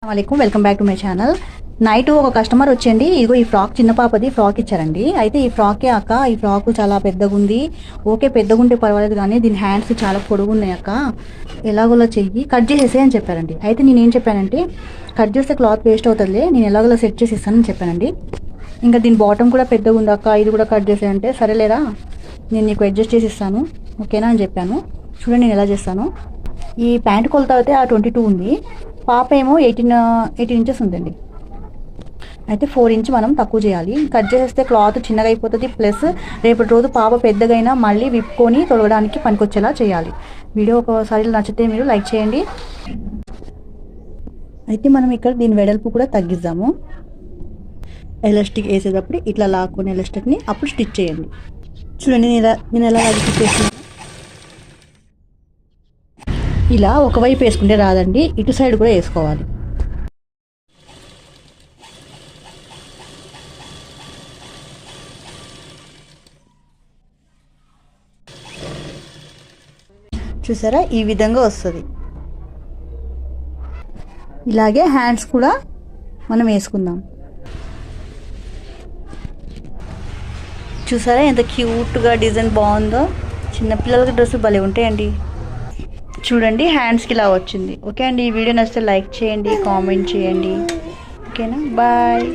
అస్సలాముఅలైకుం, welcome back to my channel. Night ఒక customer వచ్చండి, ఇదిగో ఈ ఫ్రాక్ చిన్న పాపది ఫ్రాక్ ఇచ్చారండి. అయితే ఈ ఫ్రాకే అక్క, ఈ ఫ్రాక్ చాలా పెద్దగా ఉంది. ఓకే పెద్దగా ఉంటే పర్వాలేదు, కానీ దీని హ్యాండ్స్ చాలా పొడుగు ఉన్నాయి అక్క, ఎలాగోలా చెయ్యి కట్ చేసేసే అని చెప్పారండి. అయితే నేను ఏం చెప్పానంటే, కట్ చేస్తే క్లాత్ వేస్ట్ అవుతుందిలే, నేను ఎలాగోలా సెట్ చేసి ఇస్తానని చెప్పానండి. ఇంకా దీని బాటమ్ కూడా పెద్దగా ఉంది అక్క, ఇది కూడా కట్ చేసేయంటే సరేలేరా నేను నీకు అడ్జస్ట్ చేసి ఇస్తాను ఓకేనా అని చెప్పాను. చూడండి నేను ఎలా చేస్తాను. ఈ ప్యాంట్ కొలత అయితే ఆ 22 ఉంది, పాప ఏమో 18 ఇంచెస్ ఉందండి. అయితే 4 ఇంచ్ మనం తక్కువ చేయాలి. కట్ చేస్తే క్లాత్ చిన్నగా అయిపోతుంది, ప్లస్ రేపటి రోజు పాప పెద్దగైనా మళ్ళీ విప్పుకొని తొలగడానికి పనికొచ్చేలా చేయాలి. వీడియో ఒకసారి నచ్చితే మీరు లైక్ చేయండి. అయితే మనం ఇక్కడ దీని వెడల్పు కూడా తగ్గిద్దాము. ఎలాస్టిక్ వేసేటప్పుడు ఇట్లా లాక్కుని ఎలాస్టిక్ని అప్పుడు స్టిచ్ చేయండి. చూడండి నేను ఎలా స్టిచ్ చేస్తున్నాను. ఇలా ఒకవైపు వేసుకుంటే రాదండి, ఇటు సైడ్ కూడా వేసుకోవాలి. చూసారా, ఈ విధంగా వస్తుంది. ఇలాగే హ్యాండ్స్ కూడా మనం వేసుకుందాం. చూసారా ఎంత క్యూట్గా డిజైన్ బాగుందో. చిన్నపిల్లలకి డ్రెస్సులు భలే ఉంటాయండి. చూడండి హ్యాండ్స్కి ఇలా వచ్చింది. ఓకే అండి, ఈ వీడియో నచ్చితే లైక్ చేయండి, కామెంట్ చేయండి. ఓకేనా, బాయ్.